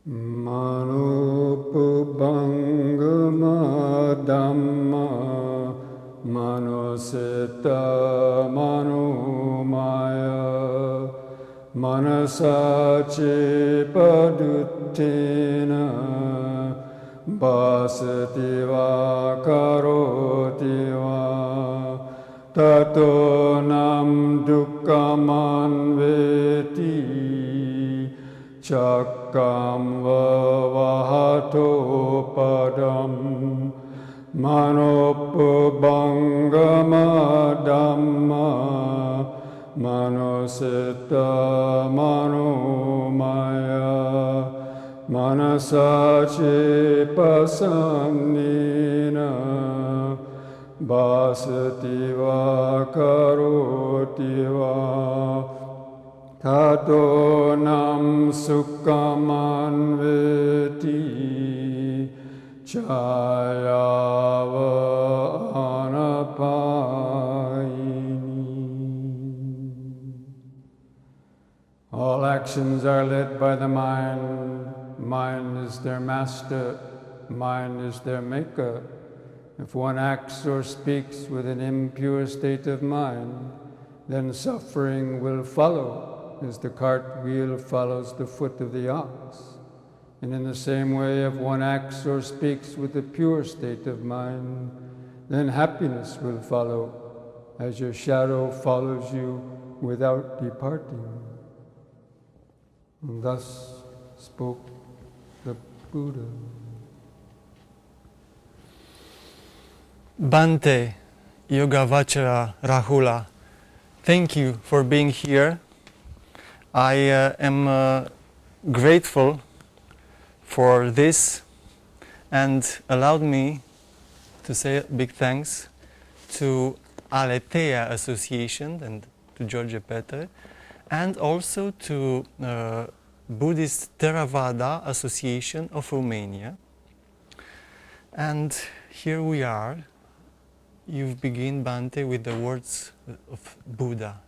Manupubangama Dhamma Manusita Manumaya Manasache Paduttena Basativa Karotiva Tato Nam Dukkamanveti Chakam Vavahato Padam Manopubangama Dhamma Manusita Manumaya Manasache Pasannina Basativa Karotiva Tato Nam Sukkamanveti Chayava Anapayini. All actions are led by the mind. Mind is their master. Mind is their maker. If one acts or speaks with an impure state of mind, then suffering will follow, as the cart wheel follows the foot of the ox. And in the same way, if one acts or speaks with a pure state of mind, then happiness will follow, as your shadow follows you without departing. And thus spoke the Buddha. Bhante Yogavacara Rahula, thank you for being here. I am grateful for this, and allowed me to say big thanks to Aletheia Association and to George Petre, and also to Buddhist Theravada Association of Romania. And here we are. You've begun, Bhante, with the words of Buddha.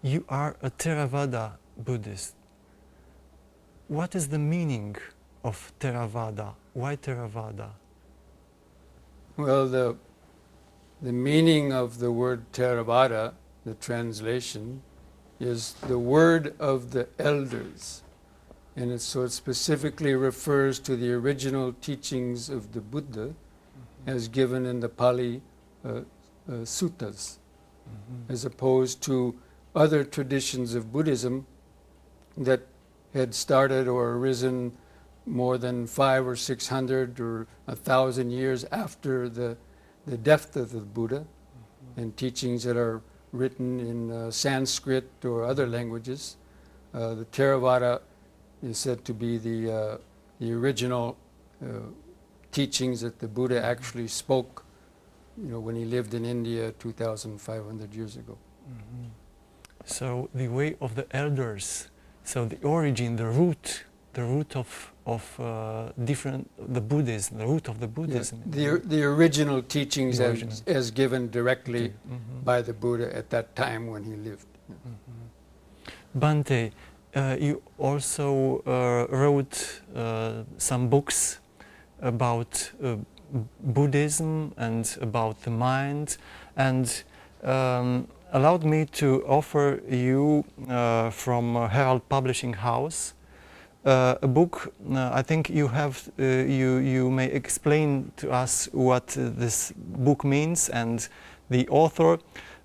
You are a Theravada Buddhist. What is the meaning of Theravada? Why Theravada? Well, the meaning of the word Theravada, the translation, is the word of the elders. And so it specifically refers to the original teachings of the Buddha as given in the Pali suttas, as opposed to other traditions of Buddhism that had started or arisen more than 500 or 600 or 1,000 years after the death of the Buddha, and teachings that are written in Sanskrit or other languages. The Theravada is said to be the original teachings that the Buddha actually spoke, when he lived in India 2,500 years ago. So the way of the elders, so the origin, the root of the Buddhism, the root of the Buddhism. Yes. The original teachings as given directly by the Buddha at that time when he lived. Bhante, you also wrote some books about Buddhism and about the mind, and allowed me to offer you from Herald Publishing House a book. I think you have you may explain to us what this book means, and the author,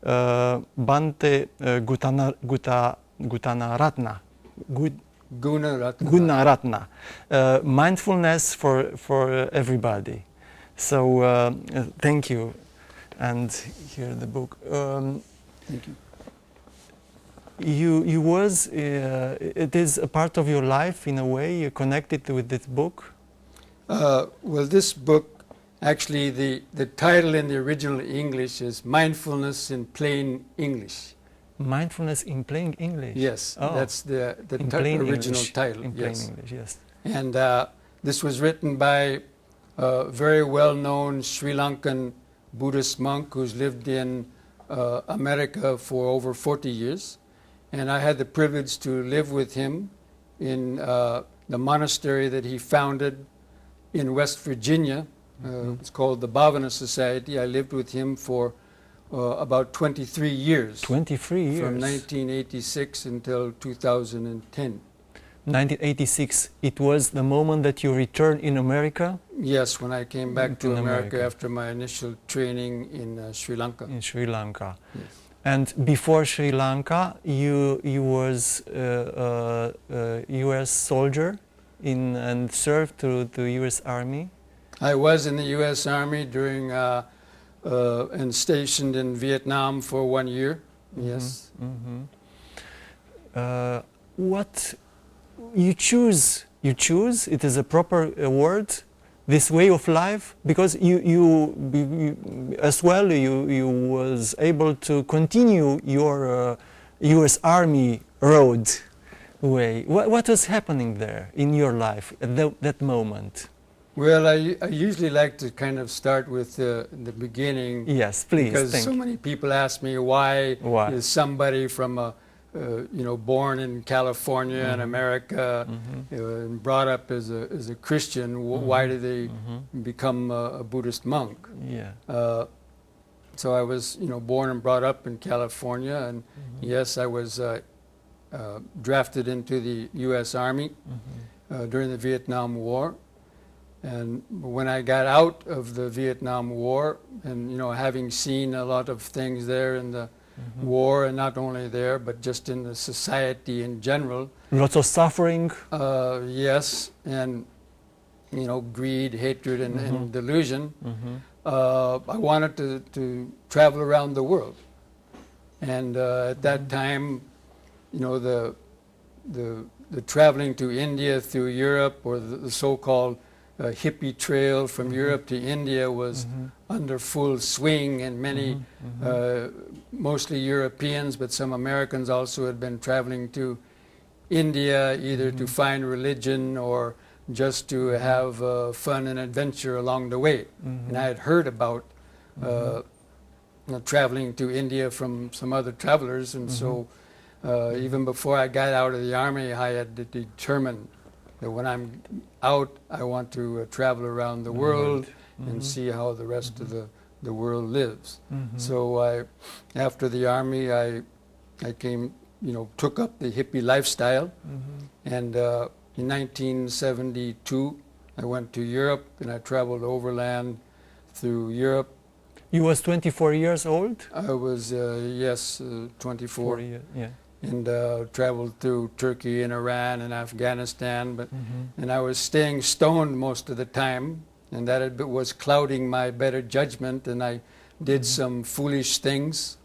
Bhante Gunaratana, mindfulness for everybody. So thank you, and here the book. Thank you. You was it is a part of your life in a way. You're connected with this book. Well, this book, actually, the title in the original English is Mindfulness in Plain English. Mindfulness in plain English. Yes, that's the original English, title. In plain English, yes. And this was written by a very well-known Sri Lankan Buddhist monk who's lived in America for over 40 years. And I had the privilege to live with him in the monastery that he founded in West Virginia. It's called the Bhavana Society. I lived with him for about 23 years. 23 years. From 1986 until 2010. 1986, it was the moment that you returned in America? Yes, when I came back to America after my initial training in Sri Lanka. In Sri Lanka. Yes. And before Sri Lanka, you was a U.S. soldier and served to the U.S. Army? I was in the U.S. Army during and stationed in Vietnam for 1 year. Yes. What you choose, it is a proper word, this way of life, because you as well, you was able to continue your U.S. Army road way. What was happening there in your life at that moment? Well, I usually like to kind of start with the beginning. Yes, please. Because so many people ask me why is somebody from a born in California in America, and brought up as a Christian, why did they become a Buddhist monk? Yeah. So I was, born and brought up in California, and yes, I was drafted into the U.S. Army during the Vietnam War. And when I got out of the Vietnam War, and having seen a lot of things there in the war, and not only there, but just in the society in general. Lots of suffering. Yes, and greed, hatred, and delusion. I wanted to travel around the world, and at that time, the traveling to India through Europe, or the so-called hippie trail from Europe to India was under full swing, and many, mostly Europeans, but some Americans also had been traveling to India either to find religion or just to have fun and adventure along the way. And I had heard about traveling to India from some other travelers, and so even before I got out of the Army, I had determined that when I'm out, I want to travel around the world and see how the rest of the world lives. So after the Army, I came, took up the hippie lifestyle, and in 1972, I went to Europe, and I traveled overland through Europe. You was 24 years old? I was, yes, 24. Yeah. And traveled through Turkey and Iran and Afghanistan, and I was staying stoned most of the time, and that was clouding my better judgment, and I did some foolish things,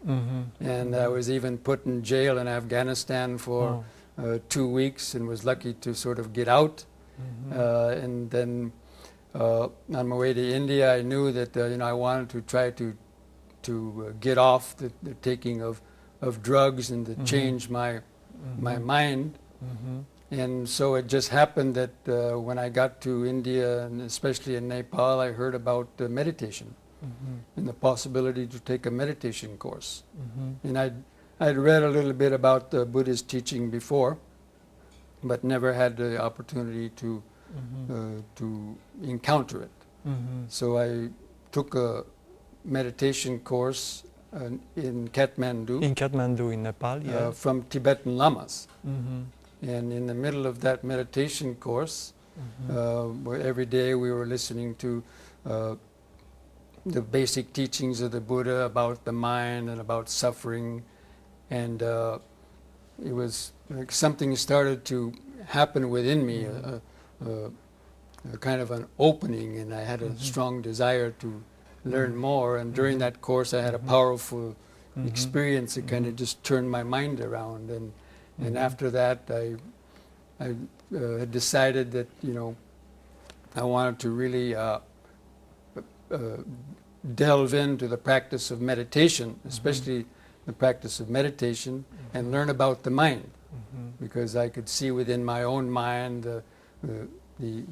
and I was even put in jail in Afghanistan for 2 weeks, and was lucky to sort of get out. And then on my way to India, I knew that I wanted to try to get off the taking of drugs and to change my mind. And so it just happened that when I got to India, and especially in Nepal, I heard about meditation and the possibility to take a meditation course. And I'd read a little bit about the Buddhist teaching before, but never had the opportunity to encounter it. So I took a meditation course in Kathmandu. In Kathmandu, in Nepal, yeah. From Tibetan lamas. And in the middle of that meditation course, where every day we were listening to the basic teachings of the Buddha about the mind and about suffering, and it was like something started to happen within me, a kind of an opening, and I had a strong desire to learn more. And during that course, I had a powerful experience that kind of just turned my mind around. And after that, I had decided that I wanted to really delve into the practice of meditation, especially the practice of meditation, and learn about the mind, because I could see within my own mind the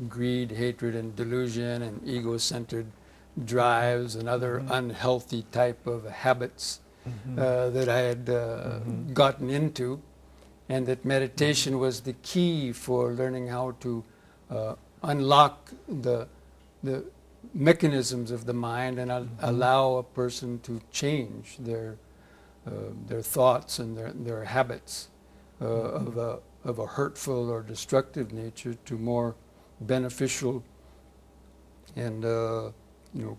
greed, hatred, and delusion, and ego-centered drives and other unhealthy type of habits that I had gotten into. and that meditation was the key for learning how to unlock the mechanisms of the mind and allow a person to change their thoughts and their habits of a hurtful or destructive nature to more beneficial and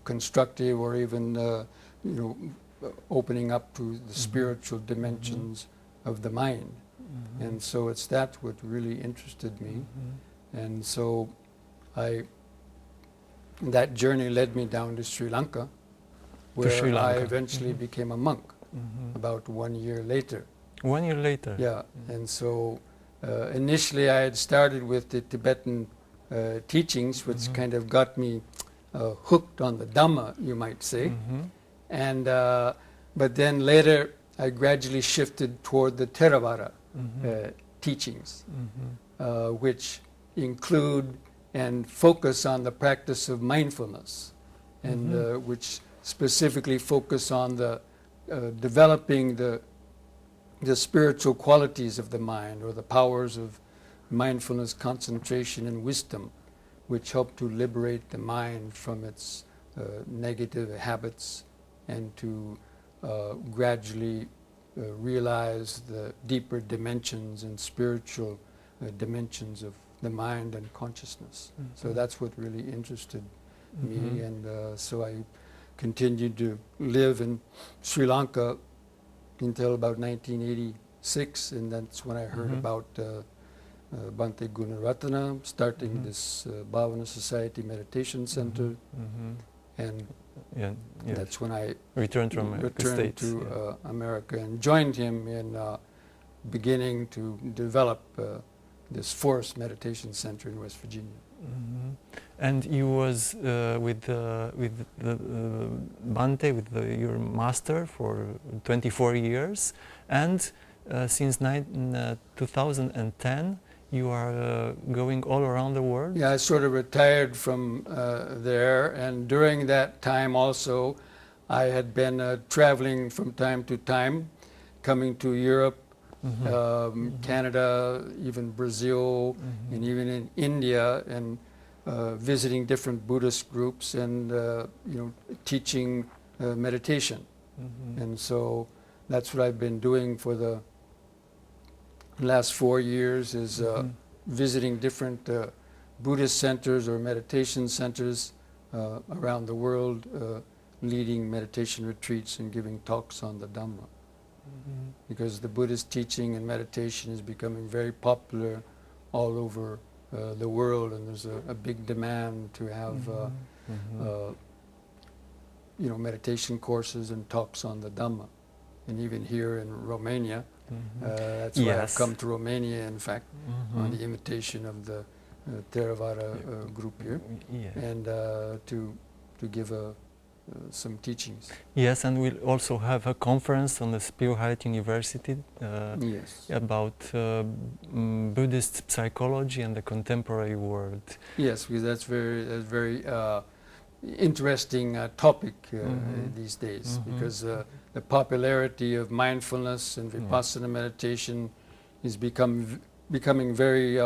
constructive, or even opening up to the spiritual dimensions of the mind. And so it's that what really interested me. And so that journey led me down to Sri Lanka, where I eventually became a monk about 1 year later. 1 year later? Yeah. And so initially I had started with the Tibetan teachings, which kind of got me hooked on the Dhamma, you might say. And but then later I gradually shifted toward the Theravada teachings, which include and focus on the practice of mindfulness, and which specifically focus on the developing the spiritual qualities of the mind, or the powers of mindfulness, concentration, and wisdom, which help to liberate the mind from its negative habits and to gradually realize the deeper dimensions and spiritual dimensions of the mind and consciousness. So that's what really interested me, and so I continued to live in Sri Lanka until about 1986, and that's when I heard about Bhante Gunaratana starting this Bhavana Society Meditation Center, and that's when I returned to America and joined him in beginning to develop this Forest Meditation Center in West Virginia. And you was with Bhante, with your master, for 24 years, and since 2010 you are going all around the world? Yeah, I sort of retired from there, and during that time also I had been traveling from time to time, coming to Europe, Canada, even Brazil, and even in India, and visiting different Buddhist groups and teaching meditation. And so that's what I've been doing for the last 4 years, is visiting different Buddhist centers or meditation centers around the world, leading meditation retreats and giving talks on the Dhamma. Because the Buddhist teaching and meditation is becoming very popular all over the world, and there's a big demand to have meditation courses and talks on the Dhamma. And even here in Romania, that's why I've come to Romania, in fact, on the invitation of the Theravada group here, and to give some teachings. Yes, and we'll also have a conference on the Spirituality University about Buddhist psychology and the contemporary world. Yes, because that's very interesting topic these days, because the popularity of mindfulness and vipassana meditation is becoming very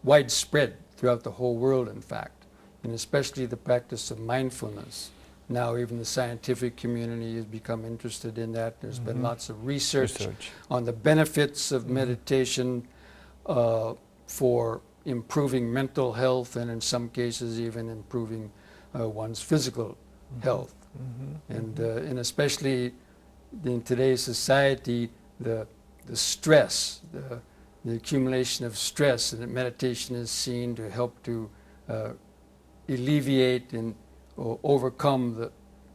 widespread throughout the whole world, in fact, and especially the practice of mindfulness. Now even the scientific community has become interested in that. There's been lots of research on the benefits of meditation for improving mental health, and in some cases even improving one's physical health. And especially in today's society, the stress, the accumulation of stress, and that meditation is seen to help to alleviate and overcome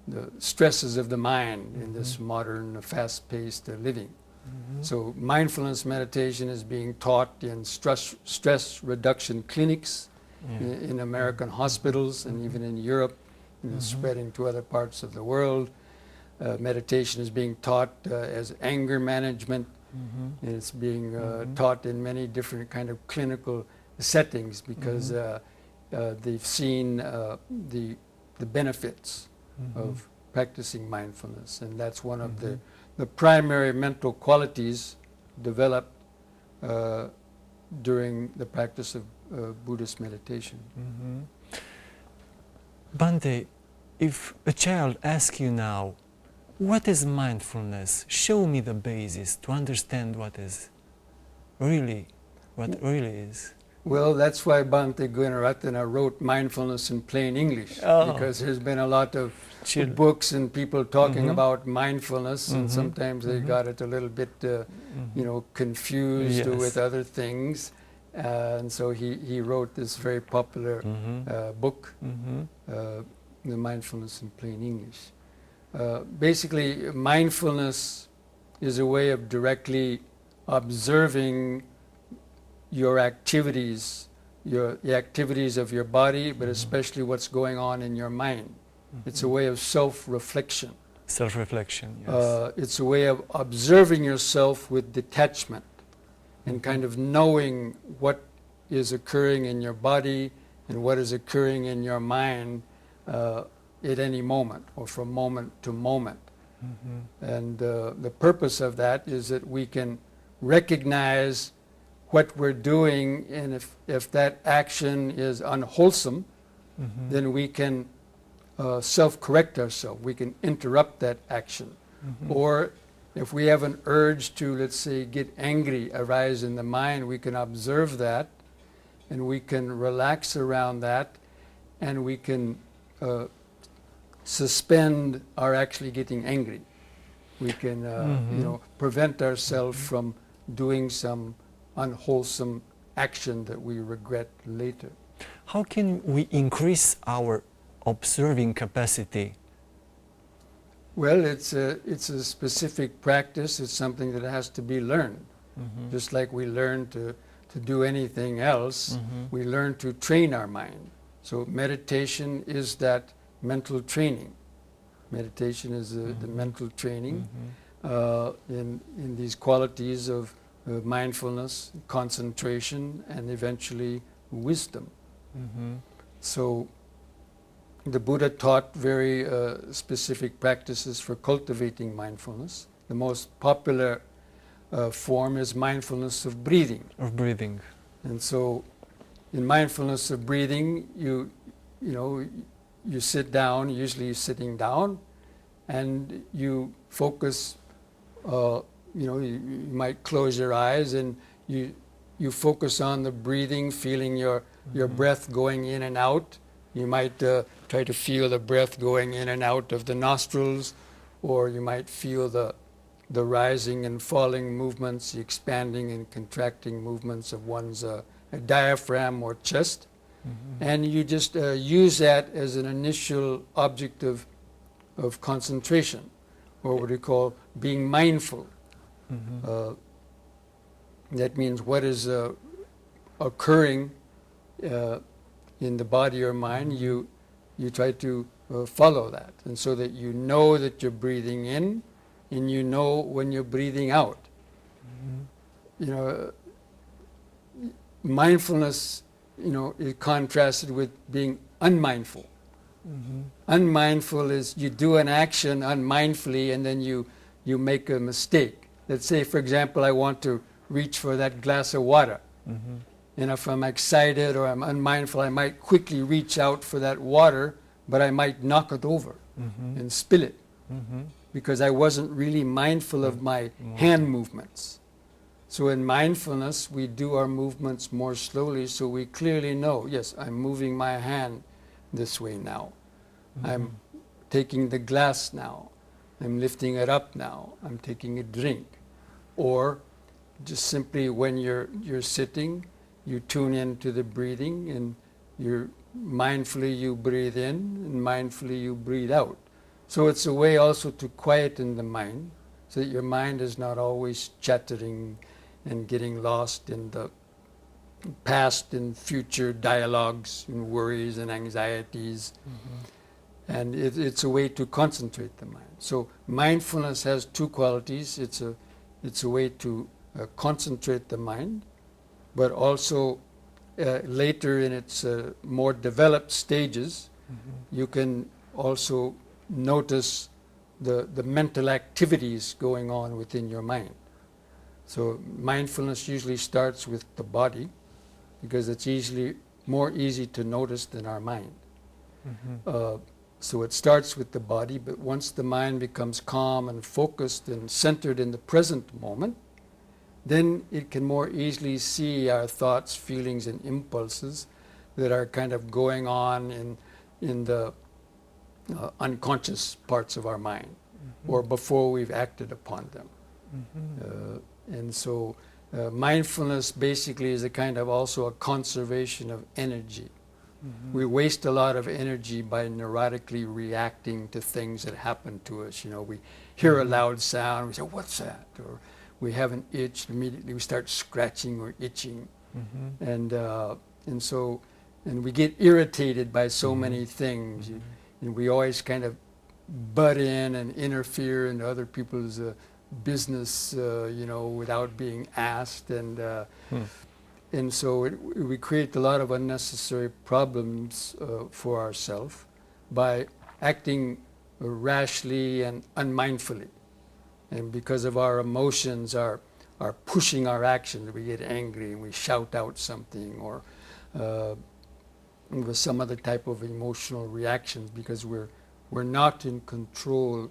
the stresses of the mind in this modern, fast-paced living. So mindfulness meditation is being taught in stress reduction clinics in American hospitals, and even in Europe, spreading to other parts of the world. Meditation is being taught as anger management, and it's being taught in many different kind of clinical settings, because they've seen the benefits of practicing mindfulness, and that's one of the primary mental qualities developed during the practice of Buddhist meditation. Bhante, if a child asks you now, what is mindfulness? Show me the basis to understand what really is. Well, that's why Bhante Gunaratana wrote Mindfulness in Plain English, because there's been a lot of books and people talking about mindfulness, and sometimes they got it a little bit, confused with other things. And so he wrote this very popular book, The Mindfulness in Plain English. Basically, mindfulness is a way of directly observing your activities, the activities of your body, but especially what's going on in your mind. It's a way of self-reflection. Self-reflection, yes. It's a way of observing yourself with detachment and kind of knowing what is occurring in your body and what is occurring in your mind at any moment or from moment to moment. And the purpose of that is that we can recognize what we're doing, and if that action is unwholesome, then we can self-correct ourselves. We can interrupt that action. Or if we have an urge to, let's say, get angry arise in the mind, we can observe that, and we can relax around that, and we can suspend our actually getting angry. We can, prevent ourselves from doing some unwholesome action that we regret later. How can we increase our observing capacity? Well, it's a specific practice. It's something that has to be learned. Just like we learn to do anything else, we learn to train our mind. So meditation is that mental training. Meditation is the mental training in these qualities of mindfulness, concentration, and eventually wisdom. So the Buddha taught very specific practices for cultivating mindfulness. The most popular form is mindfulness of breathing. And so in mindfulness of breathing, you sit down, usually sitting down, and you focus, you might close your eyes and you focus on the breathing, feeling your breath going in and out. You might try to feel the breath going in and out of the nostrils, or you might feel the rising and falling movements, the expanding and contracting movements of one's diaphragm or chest. And you just use that as an initial object of concentration, or what we call being mindful. That means what is occurring in the body or mind, you try to follow that, and so that you know that you're breathing in, and you know when you're breathing out. Mindfulness, is contrasted with being unmindful. Unmindful is you do an action unmindfully, and then you make a mistake. Let's say, for example, I want to reach for that glass of water. And if I'm excited or I'm unmindful, I might quickly reach out for that water, but I might knock it over and spill it because I wasn't really mindful of my hand movements. So in mindfulness, we do our movements more slowly, so we clearly know, yes, I'm moving my hand this way now. I'm taking the glass now. I'm lifting it up now. I'm taking a drink. Or just simply when you're sitting, you tune into the breathing, and mindfully you breathe in and mindfully you breathe out. So it's a way also to quieten the mind, so that your mind is not always chattering and getting lost in the past and future dialogues and worries and anxieties. And it's a way to concentrate the mind. So mindfulness has two qualities. It's a way to concentrate the mind, but also later in its more developed stages, you can also notice the mental activities going on within your mind. So mindfulness usually starts with the body because it's more easy to notice than our mind. So it starts with the body, but once the mind becomes calm and focused and centered in the present moment, then it can more easily see our thoughts, feelings, and impulses that are kind of going on in the unconscious parts of our mind, or before we've acted upon them. And so mindfulness basically is a kind of also a conservation of energy. We waste a lot of energy by neurotically reacting to things that happen to us. You know, we hear a loud sound, we say, "What's that?" Or we have an itch, immediately we start scratching or itching. And we get irritated by so many things. And we always kind of butt in and interfere into other people's business, without being asked. And so we create a lot of unnecessary problems for ourselves by acting rashly and unmindfully. And because of our emotions are pushing our actions, we get angry and we shout out something, or with some other type of emotional reactions, because we're not in control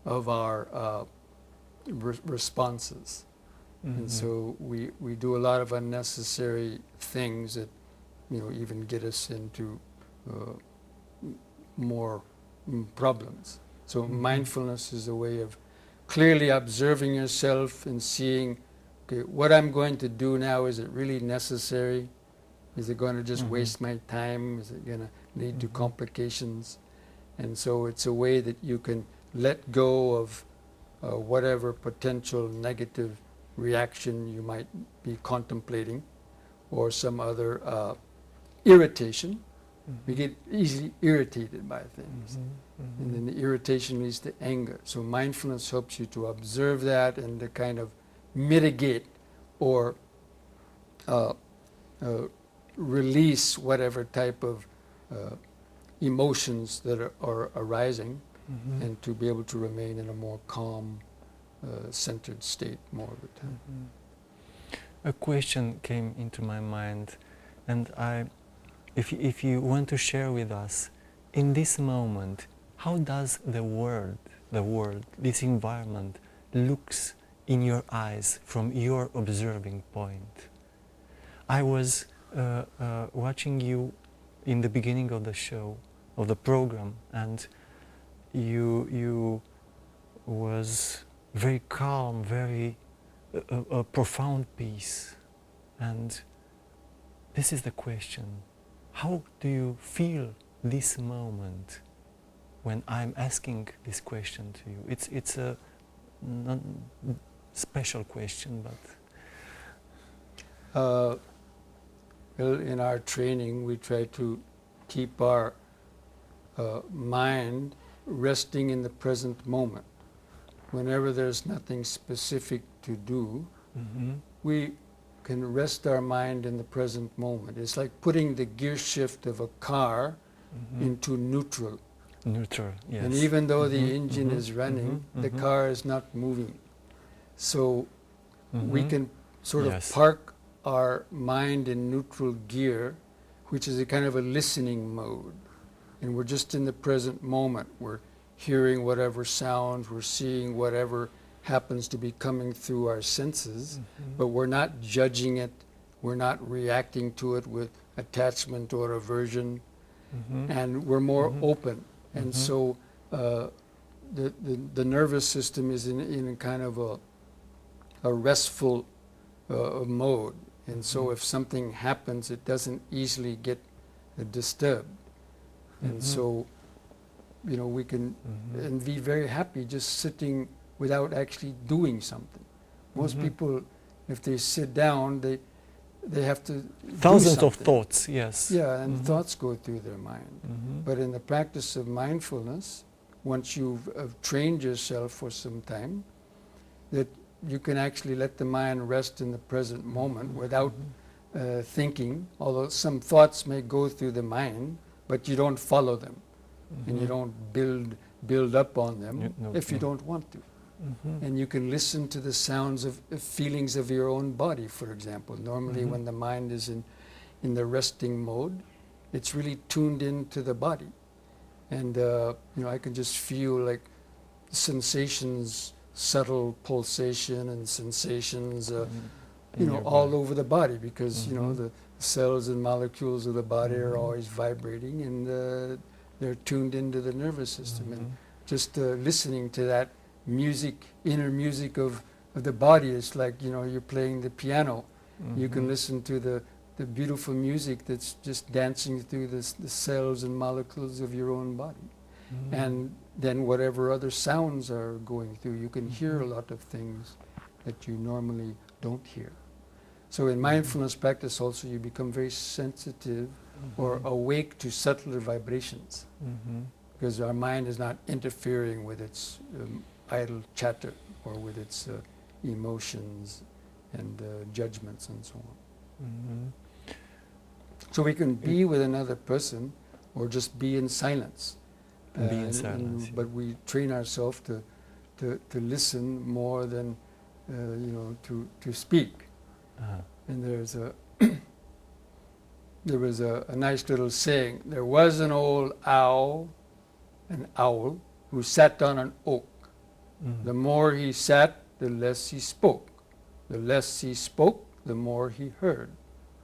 of our responses. And so we do a lot of unnecessary things that, even get us into more problems. So mindfulness is a way of clearly observing yourself and seeing, okay, what I'm going to do now, is it really necessary? Is it going to just waste my time? Is it going to lead to complications? And so it's a way that you can let go of whatever potential negative reaction you might be contemplating, or some other irritation. We get easily irritated by things. And then the irritation leads to anger. So mindfulness helps you to observe that and to kind of mitigate or release whatever type of emotions that are arising, and to be able to remain in a more calm, centered state more of the time. A question came into my mind, and if you want to share with us, in this moment, how does the world, this environment, looks in your eyes from your observing point? I was watching you in the beginning of the show, of the program, and you was very calm, very a profound peace. And this is the question: how do you feel this moment when I'm asking this question to you? It's a not special question, but well, in our training, we try to keep our mind resting in the present moment. Whenever there's nothing specific to do, we can rest our mind in the present moment. It's like putting the gear shift of a car into neutral. Neutral, yes. And even though the engine is running, the car is not moving. So we can sort of park our mind in neutral gear, which is a kind of a listening mode. And we're just in the present moment. We're hearing whatever sounds, we're seeing whatever happens to be coming through our senses, but we're not judging it, we're not reacting to it with attachment or aversion, and we're more open. And so the nervous system is in a kind of a restful mode. And so if something happens, it doesn't easily get disturbed. And so, we can and be very happy just sitting without actually doing something. Most people, if they sit down, they have to thousands do of thoughts, yes. Yeah, and thoughts go through their mind. But in the practice of mindfulness, once you've trained yourself for some time, that you can actually let the mind rest in the present moment without thinking, although some thoughts may go through the mind, but you don't follow them, and you don't build up on them if you don't want to. And you can listen to the sounds of feelings of your own body, for example. Normally when the mind is in the resting mode, it's really tuned into the body. And I can just feel like sensations, subtle pulsation and sensations, all over the body, because the cells and molecules of the body are always vibrating, and they're tuned into the nervous system. And just listening to that music, inner music of the body, is like you're playing the piano. You can listen to the beautiful music that's just dancing through the cells and molecules of your own body. And then whatever other sounds are going through, you can hear a lot of things that you normally don't hear. So in mindfulness practice also, you become very sensitive or awake to subtler vibrations, because our mind is not interfering with its idle chatter or with its emotions and judgments and so on. So we can be with another person or just be in silence. But we train ourselves to listen more than to speak. And there was a nice little saying. There was an old owl, who sat on an oak. The more he sat, the less he spoke. The less he spoke, the more he heard.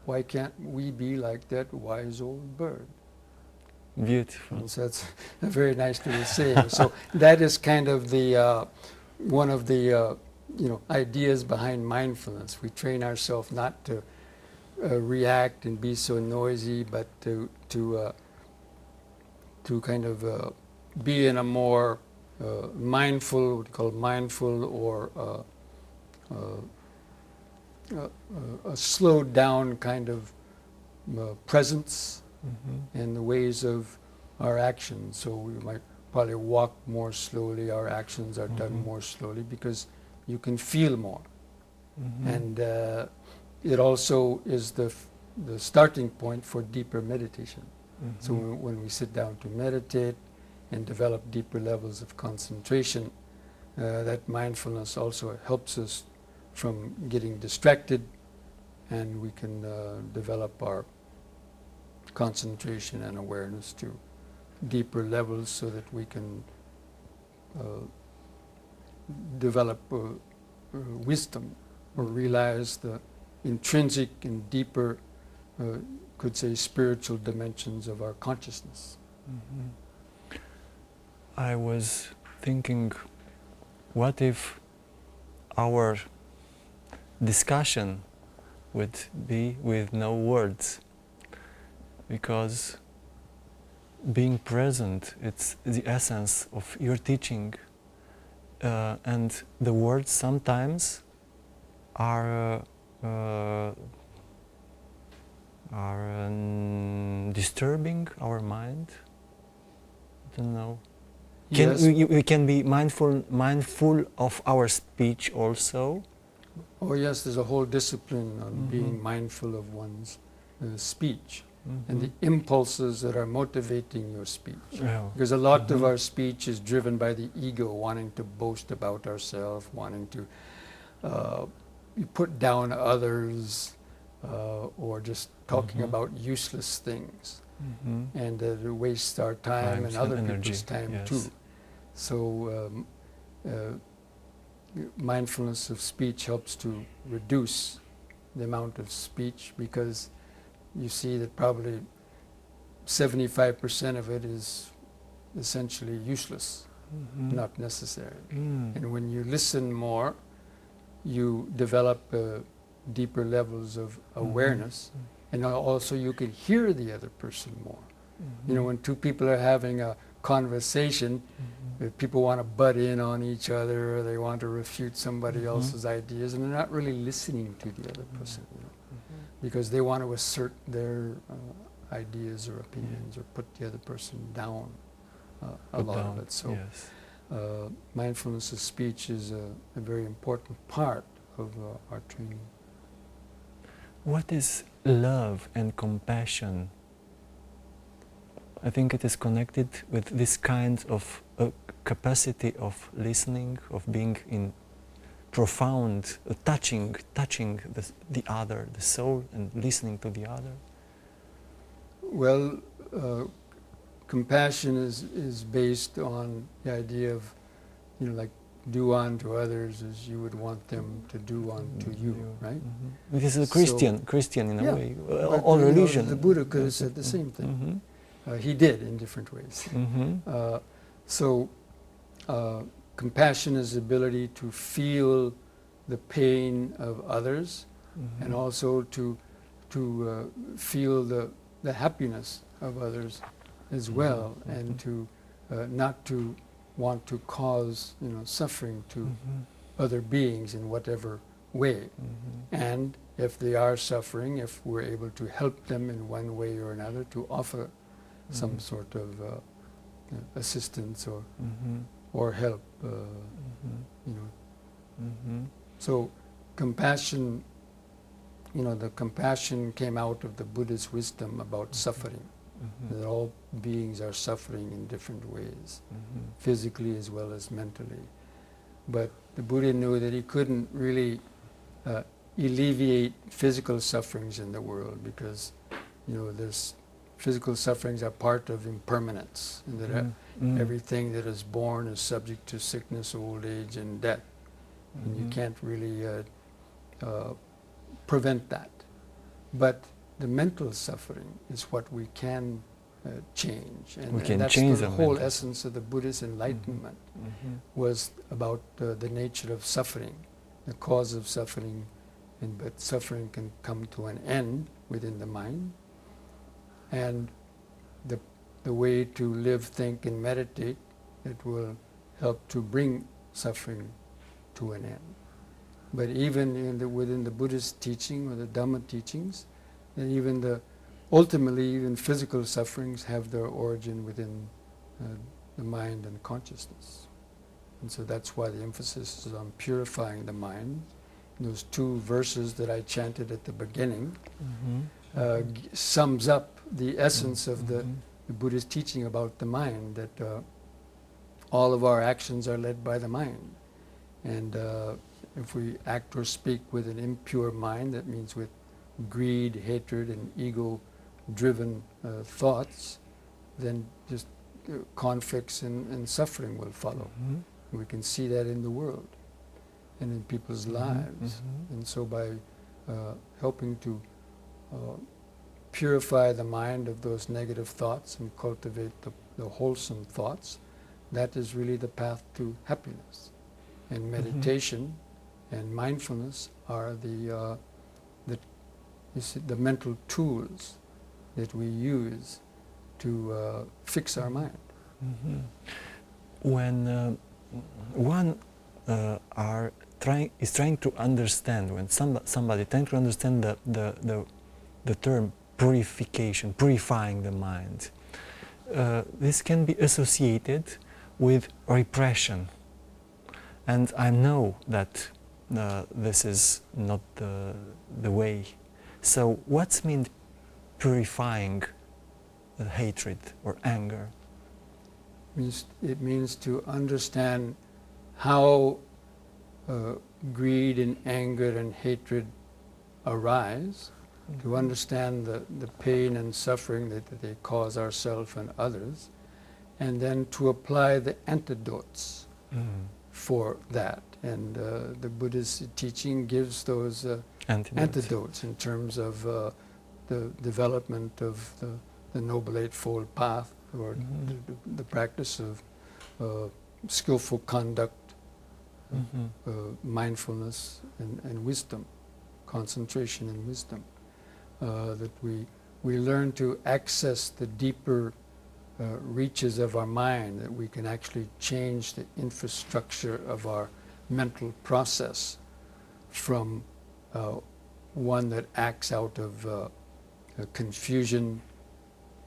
Why can't we be like that wise old bird? Beautiful. So that's a very nice little saying. So that is kind of the one of the ideas behind mindfulness. We train ourselves not to react and be so noisy, but to kind of be in a more mindful, what we call mindful, or a slowed down kind of presence in the ways of our actions. So we might probably walk more slowly. Our actions are done more slowly because you can feel more. And it also is the starting point for deeper meditation. So when we sit down to meditate and develop deeper levels of concentration, that mindfulness also helps us from getting distracted, and we can develop our concentration and awareness to deeper levels, so that we can develop wisdom, or realize the intrinsic and deeper, could say, spiritual dimensions of our consciousness. I was thinking, what if our discussion would be with no words? Because being present, it's the essence of your teaching, and the words sometimes are disturbing our mind. I don't know. We can be mindful of our speech also. Oh yes, there's a whole discipline on being mindful of one's speech and the impulses that are motivating your speech. Because a lot of our speech is driven by the ego, wanting to boast about ourselves, wanting to put down others, or just talking about useless things, and it wastes our time and other people's time too. So mindfulness of speech helps to reduce the amount of speech, because you see that probably 75% of it is essentially useless, not necessary. And when you listen more, you develop deeper levels of awareness, and also you can hear the other person more. You know, when two people are having a conversation, people want to butt in on each other, or they want to refute somebody else's ideas, and they're not really listening to the other person, you know, because they want to assert their ideas or opinions, or put the other person down a lot of it. So mindfulness of speech is a very important part of our training. What is love and compassion? I think it is connected with this kind of capacity of listening, of being in profound, touching the other, the soul, and listening to the other. Well, compassion is based on the idea of, like, do unto others as you would want them to do unto you, right? Mm-hmm. This is a Christian in a way. All But, religion. The Buddha could have said the same thing. Mm-hmm. He did in different ways. Mm-hmm. Compassion is the ability to feel the pain of others, Mm-hmm. and also to feel the happiness of others as well, Mm-hmm. and to not to want to cause suffering to Mm-hmm. other beings in whatever way. Mm-hmm. And if they are suffering, if we're able to help them in one way or another, to offer some Mm-hmm. sort of assistance or Mm-hmm. or help. Mm-hmm. So compassion, the compassion came out of the Buddha's wisdom about suffering. Mm-hmm. That all beings are suffering in different ways, Mm-hmm. physically as well as mentally. But the Buddha knew that he couldn't really alleviate physical sufferings in the world, because there's physical sufferings are part of impermanence, and that Mm-hmm. everything that is born is subject to sickness, old age, and death. And you can't really prevent that. But the mental suffering is what we can change. We can and that's change the the whole mental. essence of the Buddhist enlightenment, Mm-hmm. was about the nature of suffering, the cause of suffering, but suffering can come to an end within the mind. And the way to live, think, and meditate, it will help to bring suffering to an end. But even within the Buddhist teaching or the Dhamma teachings, and ultimately even physical sufferings have their origin within the mind and consciousness. And so that's why the emphasis is on purifying the mind. Those two verses that I chanted at the beginning sums up the essence of the Buddhist teaching about the mind, that all of our actions are led by the mind. And if we act or speak with an impure mind, that means with greed, hatred, and ego-driven thoughts, then just conflicts and suffering will follow. Mm-hmm. We can see that in the world and in people's lives. And so by helping to purify the mind of those negative thoughts and cultivate the wholesome thoughts, that is really the path to happiness. And meditation and mindfulness are the mental tools that we use to fix our mind. Mm-hmm. When one is trying to understand, when somebody trying to understand the term purification, purifying the mind, this can be associated with repression. And I know that this is not the way. So what's mean purifying hatred or anger? It means to understand how greed and anger and hatred arise, to understand the pain and suffering that they cause ourselves and others, and then to apply the antidotes for that. And the Buddhist teaching gives those antidotes in terms of the development of the Noble Eightfold Path, or the practice of skillful conduct, mindfulness and wisdom, concentration and wisdom. That we learn to access the deeper reaches of our mind, that we can actually change the infrastructure of our mental process from one that acts out of confusion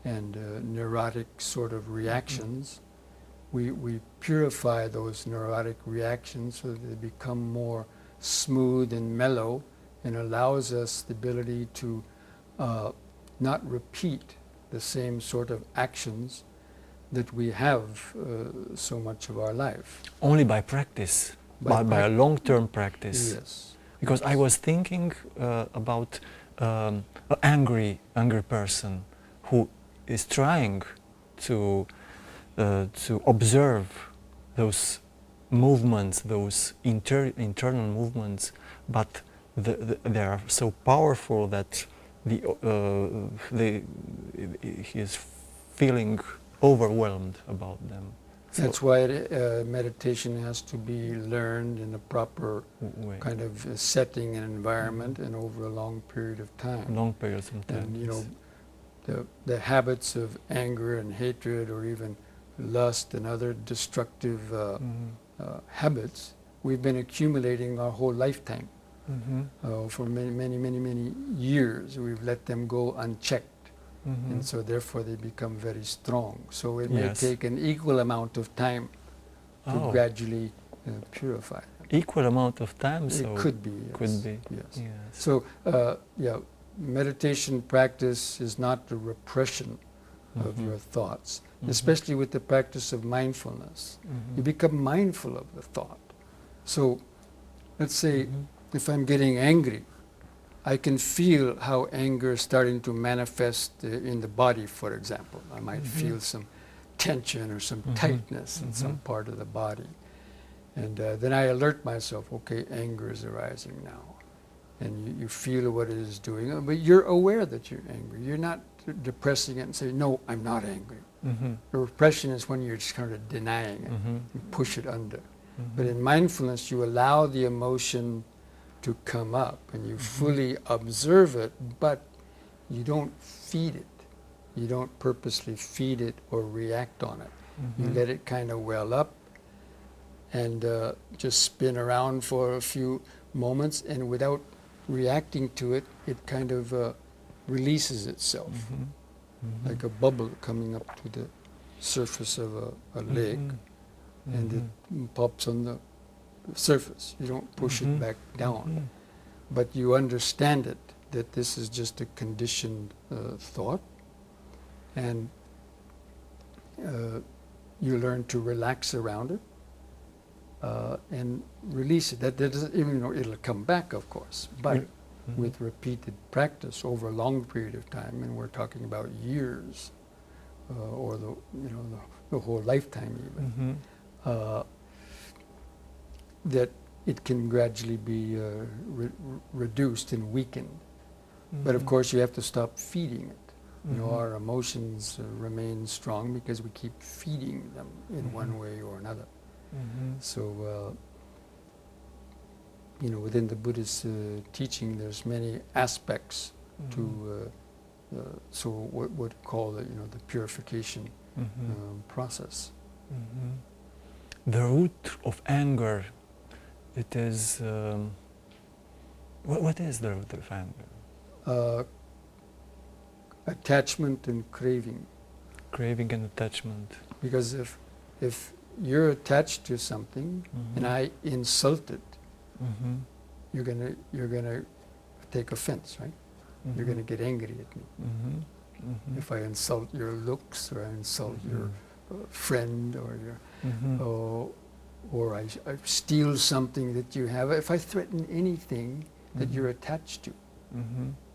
and neurotic sort of reactions. We purify those neurotic reactions so that they become more smooth and mellow, and allows us the ability to not repeat the same sort of actions that we have so much of our life. Only by practice, by a long-term practice. Yes. Because I was thinking about an angry person who is trying to observe those movements, those internal movements, but they are so powerful that he is feeling overwhelmed about them. So that's why meditation has to be learned in a proper way. kind of setting and environment and over a long period of time. Long periods of time. And you know, the habits of anger and hatred, or even lust and other destructive habits, we've been accumulating our whole lifetime. For many years. We've let them go unchecked. And so therefore they become very strong. So it may take an equal amount of time to gradually purify them. Equal amount of time? So it could be, yes. Could be. Yes. Yes. So, meditation practice is not the repression of your thoughts, especially with the practice of mindfulness. You become mindful of the thought. So, let's say if I'm getting angry, I can feel how anger is starting to manifest in the body, for example. I might feel some tension or some tightness in some part of the body. And then I alert myself, okay, anger is arising now. And you feel what it is doing, but you're aware that you're angry. You're not depressing it and saying, no, I'm not angry. The repression is when you're just kind of denying it, you push it under. But in mindfulness, you allow the emotion to come up and you fully observe it, but you don't feed it. You don't purposely feed it or react on it. You let it kind of well up and just spin around for a few moments, and without reacting to it, it kind of releases itself, like a bubble coming up to the surface of a lake, and it pops on the surface. You don't push it back down, but you understand it, that this is just a conditioned thought, and you learn to relax around it and release it. That doesn't, even though it'll come back, of course, but with repeated practice over a long period of time, and we're talking about years, or the whole lifetime even. That it can gradually be reduced and weakened. But of course you have to stop feeding it. You know, our emotions remain strong because we keep feeding them in one way or another. So, within the Buddhist teaching, there's many aspects to, so what we call the purification process. The root of anger, it is, what is the root of anger? Attachment and craving. Craving and attachment. Because if you're attached to something and I insult it, you're gonna take offense, right? You're gonna get angry at me. If I insult your looks, or I insult your friend, or your or I steal something that you have, if I threaten anything that you're attached to,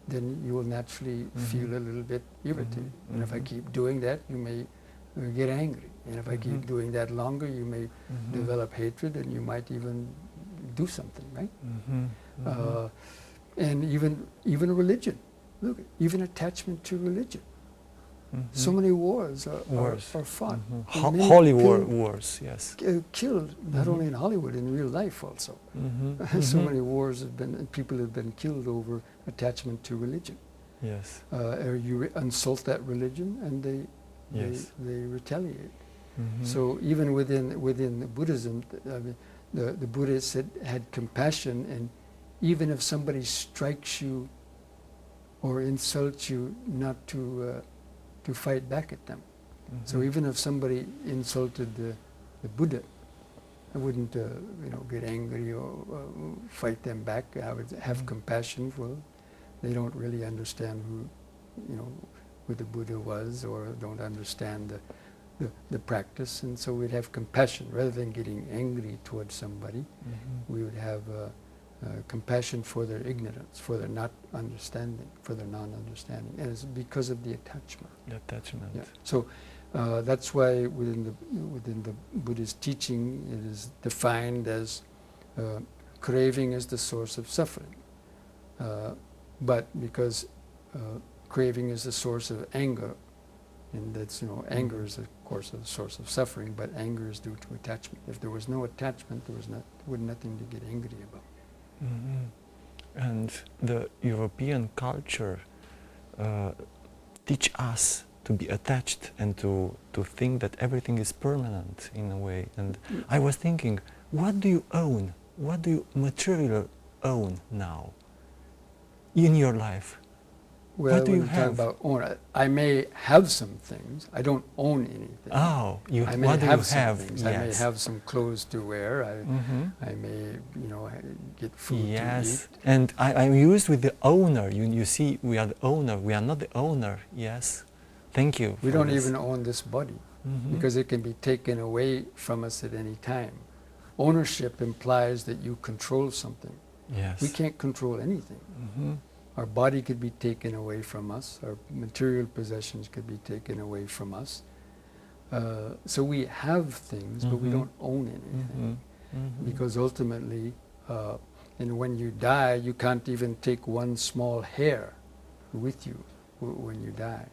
then you will naturally feel a little bit irritated. And if I keep doing that, you may get angry. And if I keep doing that longer, you may develop hatred, and you might even do something, right? And even religion. Look, even attachment to religion. So many wars are fought. Holy wars, yes. Killed, not only in Hollywood, in real life also. So many wars have been, people have been killed over attachment to religion. Yes. Or you insult that religion, and they retaliate. So even within the Buddhism, I mean, the Buddhists had compassion, and even if somebody strikes you or insults you, not to fight back at them. So even if somebody insulted the Buddha, I wouldn't get angry or fight them back. I would have compassion for them. They don't really understand who, who the Buddha was or don't understand the practice, and so we'd have compassion. Rather than getting angry towards somebody, we would have compassion for their ignorance, for their not understanding, for their non-understanding, and it's because of the attachment. The attachment. Yeah. So that's why within the Buddhist teaching it is defined as craving is the source of suffering. But because craving is the source of anger, and that's, anger is of course a source of suffering, but anger is due to attachment. If there was no attachment, there was nothing to get angry about. And the European culture teach us to be attached and to think that everything is permanent in a way. And I was thinking, what do you own? What do you materially own now in your life? Well, what do you when we talk have? about own, I may have some things. I don't own anything. Oh, I may what do have you some have? things. Yes. I may have some clothes to wear. I may, get food to Yes, eat. and I'm used with the owner. You see, we are the owner. We are not the owner. Yes, thank you. We for don't this. even own this body Mhm. because it can be taken away from us at any time. Ownership implies that you control something. Yes. We can't control anything. Mhm. Our body could be taken away from us. Our material possessions could be taken away from us. So we have things, but we Mhm. don't own anything. Mhm. Because ultimately, and when you die, you can't even take one small hair with you when you die.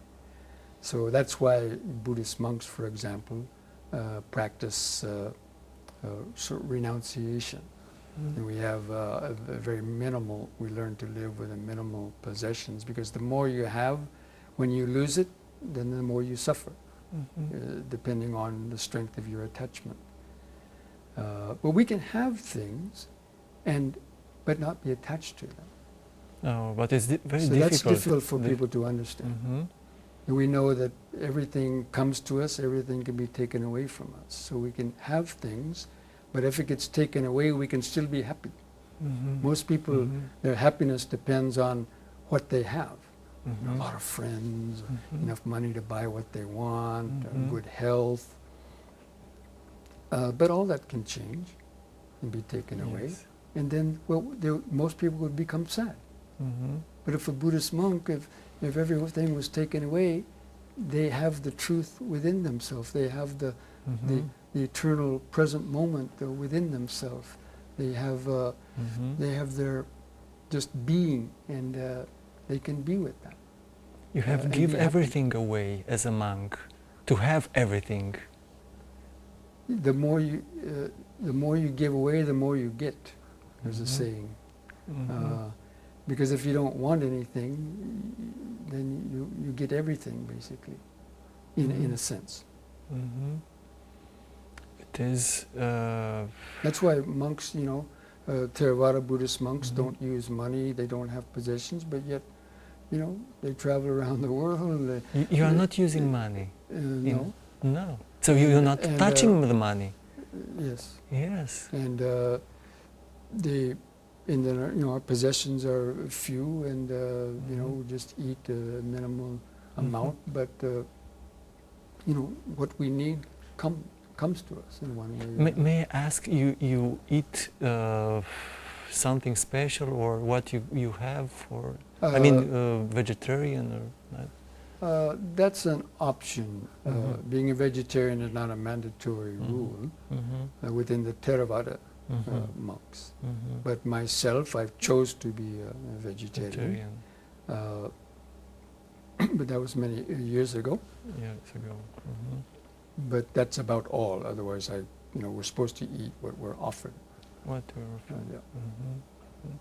So that's why Buddhist monks, for example, practice renunciation. And we have a very minimal, we learn to live with a minimal possessions, because the more you have, when you lose it, then the more you suffer, depending on the strength of your attachment. But we can have things, but not be attached to them. Oh, but it's very So difficult. that's difficult for people to understand. Mhm. And we know that everything comes to us, everything can be taken away from us. So we can have things, but if it gets taken away, we can still be happy. Mhm. Most people, Mhm. their happiness depends on what they have. Mhm. A lot of friends, Mhm. enough money to buy what they want, Mhm. good health. But all that can change and be taken away. Yes. And then, most people would become sad. Mhm. But if a Buddhist monk, if everything was taken away, they have the truth within themselves. They have the Mhm. eternal present moment within themselves. They have Mhm. their just being, and they can be with that. You have and give be happy. everything away as a monk to have everything. The more you give away, the more you get. There's a Mhm. saying. Mhm. Because if you don't want anything, then you get everything, basically, in a sense. Mhm. It is. That's why monks, Theravada Buddhist monks Mhm. don't use money, they don't have possessions, but yet, they travel around the world. You are not using money. No. No. So you're not And, touching the money. Yes. Yes. And our possessions are few, and we just eat a minimal amount, but what we need comes to us in one way. May I ask you eat something special, or what you have, or vegetarian or not? That's an option. Mhm. Being a vegetarian is not a mandatory Mhm. rule Mhm. within the Theravada Mhm. monks. Mhm. But myself, I've chose to be a vegetarian. Vegetarian. But that was many years ago. Years ago. Mhm. But that's about all. Otherwise, we're supposed to eat what we're offered. What you're Yeah. Mhm.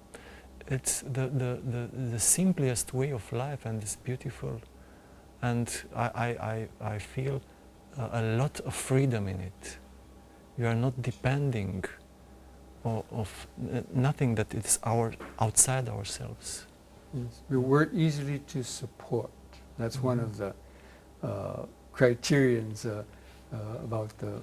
It's the simplest way of life, and it's beautiful. And I feel a lot of freedom in it. You are not depending of nothing that is outside ourselves. Yes. We're easily to support. That's one of the criterions about the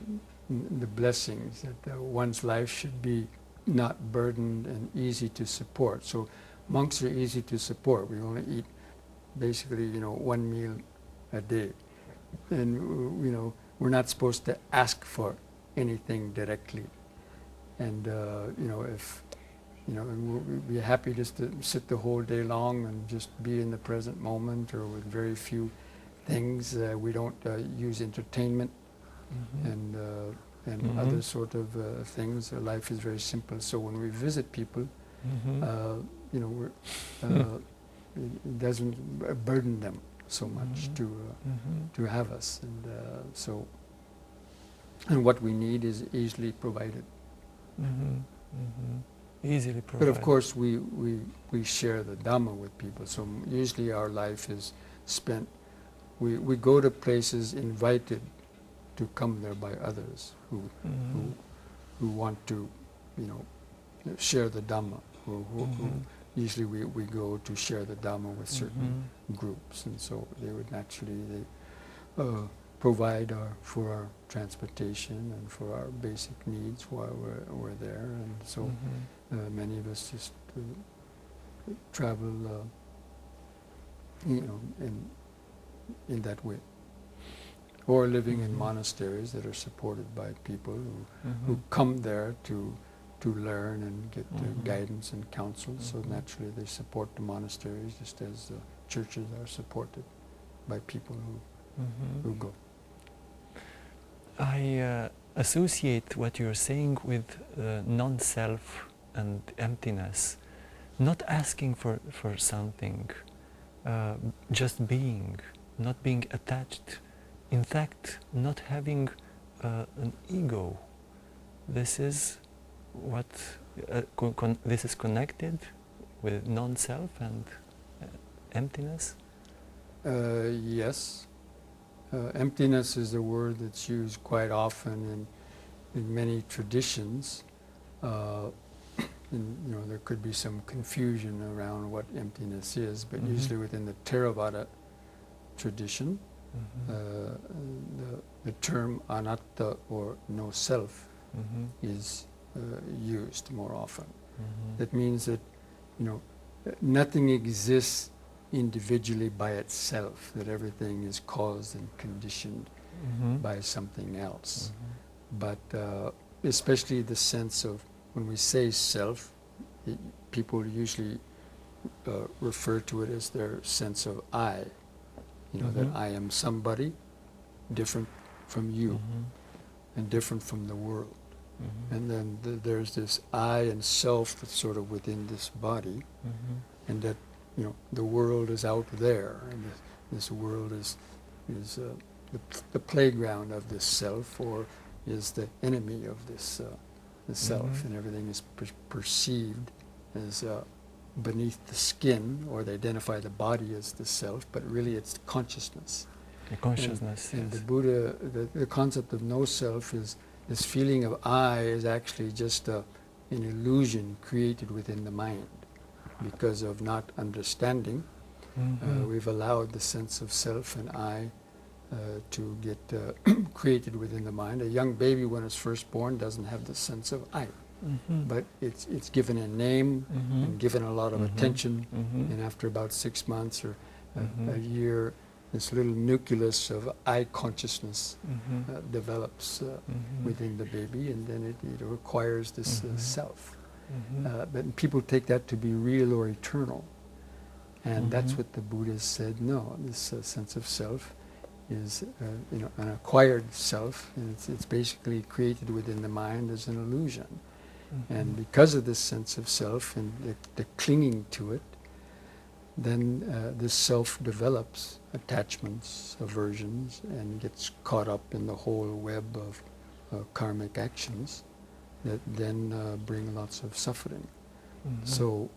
blessings, that one's life should be not burdened and easy to support. So monks are easy to support. We only eat basically, one meal a day. And, we're not supposed to ask for anything directly. And, if, and we'll be happy just to sit the whole day long and just be in the present moment, or with very few things. We don't use entertainment and other sort of things. Life is very simple. So when we visit people, we're, it doesn't burden them so much to have us, and what we need is easily provided. Easily provided. But of course, we share the Dhamma with people. So usually our life is spent. We go to places invited to come there by others who want to, share the Dhamma. Usually we go to share the Dhamma with certain groups, and so they would naturally provide for our transportation and for our basic needs while we're there, and so many of us just travel, in that way, or living in monasteries that are supported by people who come there to learn and get guidance and counsel. So naturally they support the monasteries just as churches are supported by people who go. I associate what you're saying with non-self and emptiness, not asking for something, just being, not being attached, in fact not having an ego. This is what this is connected with non-self and emptiness? Yes. Emptiness is a word that's used quite often in many traditions. And, there could be some confusion around what emptiness is, but usually within the Theravada tradition, the term anatta, or no self, is used more often. That means that, nothing exists individually by itself, that everything is caused and conditioned by something else. But especially the sense of, when we say self, people usually refer to it as their sense of I. That I am somebody different from you and different from the world. And then there's this I and self that's sort of within this body, and that the world is out there, and this world is the playground of this self, or is the enemy of this the self, and everything is perceived as beneath the skin, or they identify the body as the self, but really it's consciousness. The consciousness, and the Buddha, the concept of no self is, this feeling of I is actually just an illusion created within the mind. Because of not understanding, we've allowed the sense of self and I to get created within the mind. A young baby, when it's first born, doesn't have the sense of I, but it's given a name and given a lot of attention, and after about 6 months or a year, this little nucleus of I consciousness develops within the baby, and then it requires this self. But people take that to be real or eternal, and that's what the Buddha said. No, this sense of self is an acquired self, and it's basically created within the mind as an illusion. And because of this sense of self and the clinging to it, then this self develops attachments, aversions, and gets caught up in the whole web of karmic actions that then bring lots of suffering. So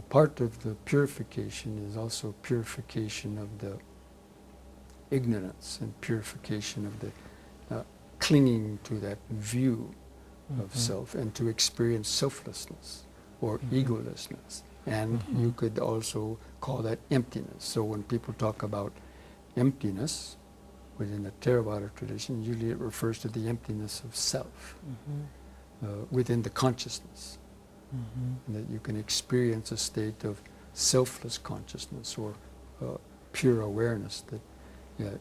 part of the purification is also purification of the ignorance, and purification of the clinging to that view of self, and to experience selflessness or egolessness. And you could also call that emptiness. So when people talk about emptiness within the Theravada tradition, usually it refers to the emptiness of self within the consciousness. And that you can experience a state of selfless consciousness, or pure awareness, that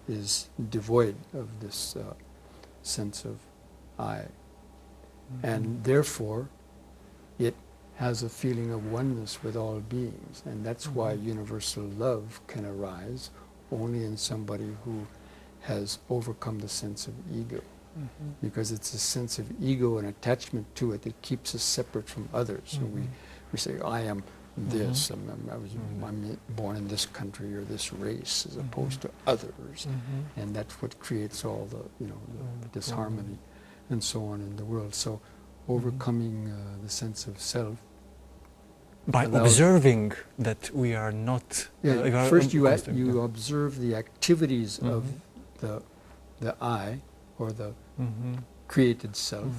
is devoid of this sense of I. And therefore, it has a feeling of oneness with all beings. And that's why universal love can arise only in somebody who has overcome the sense of ego. Because it's a sense of ego and attachment to it that keeps us separate from others. So we say, I am this, I'm born in this country or this race, as opposed to others. And that's what creates all the, the disharmony and so on in the world. So overcoming the sense of self. By observing that we are not... first you observe the activities of the I, or the created self,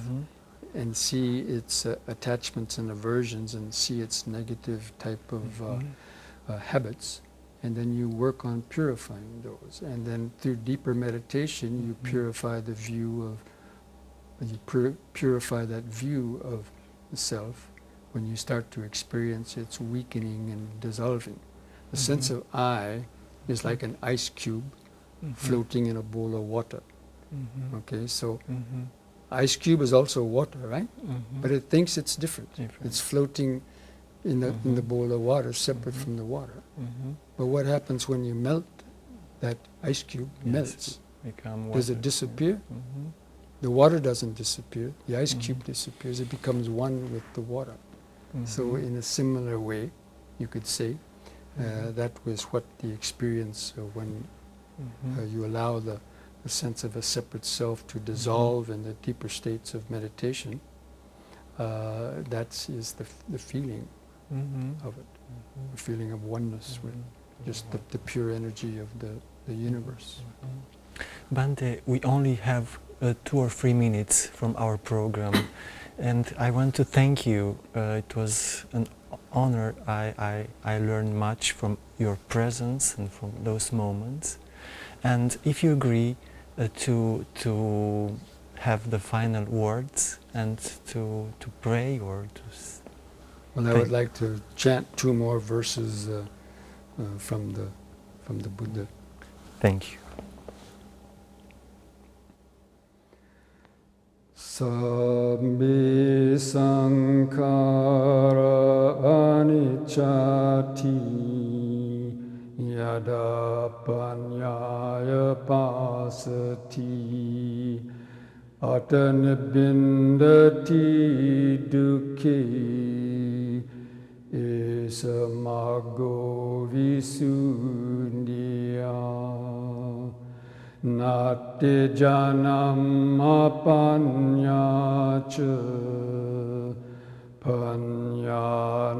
and see its attachments and aversions, and see its negative type of habits, and then you work on purifying those. And then through deeper meditation, you purify the view of, purify that view of the self when you start to experience its weakening and dissolving. The sense of I is like an ice cube floating in a bowl of water. Okay, so ice cube is also water, right? But it thinks it's different. It's floating in the bowl of water, separate from the water. But what happens when you melt that ice cube? Melts. Does it disappear? The water doesn't disappear. The ice cube disappears. It becomes one with the water. So in a similar way, you could say, that was what the experience when you allow the sense of a separate self to dissolve in the deeper states of meditation. That is the feeling of it, a feeling of oneness with just the pure energy of the universe. Bhante, we only have 2 or 3 minutes from our program, and I want to thank you. It was an honor. I learned much from your presence and from those moments. And if you agree to have the final words and to pray or to... Well, I would like to chant 2 more verses from the Buddha. Thank you. Sabbe sankhara anicchati yada panyaya pasati atanibindati dukkhe esamago visuddhya nati janam apanyacha panya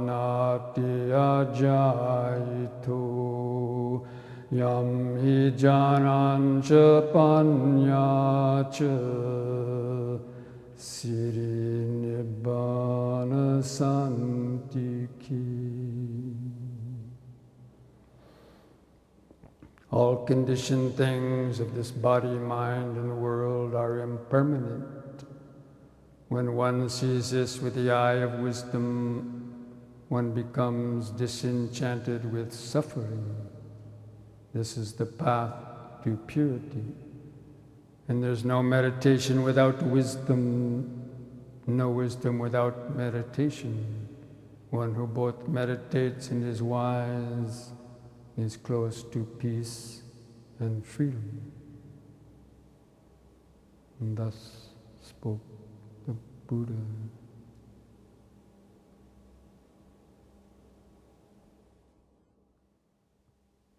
nati ajayito yam hi janancha panyacha siri nibbana santiki. All conditioned things of this body, mind, and world are impermanent. When one sees this with the eye of wisdom, one becomes disenchanted with suffering. This is the path to purity. And there's no meditation without wisdom, no wisdom without meditation. One who both meditates and is wise is close to peace and freedom. And thus spoke the Buddha.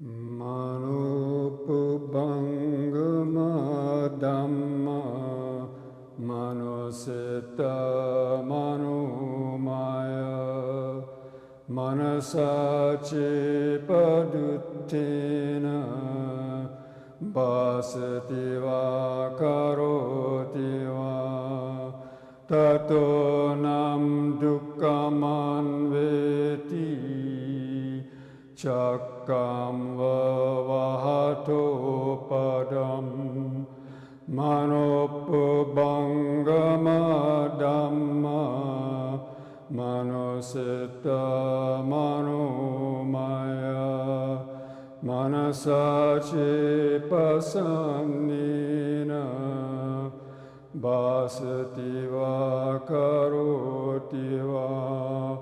Manopubangama Dhamma Manosita Manomaya Manasache paduttena Basativa karotiva Tato nam dukkhamanveti Chakam vavahato padam Manopubangama Dhamma Manosita Manomaya Manasache prasanena basati va karoti va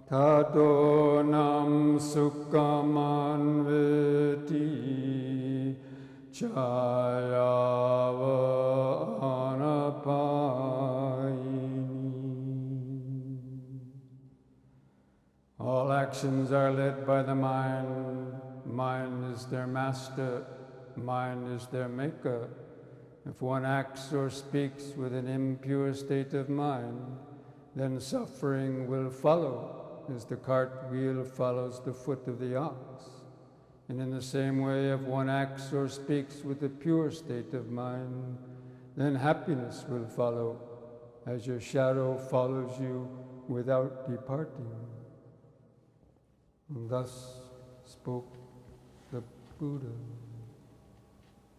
tadonam sukhamanveti chayava anapayini. All actions are led by the mind. Mind is their master. Mind is their maker. If one acts or speaks with an impure state of mind, then suffering will follow, as the cart wheel follows the foot of the ox. And in the same way, if one acts or speaks with a pure state of mind, then happiness will follow, as your shadow follows you without departing. And thus spoke the Buddha.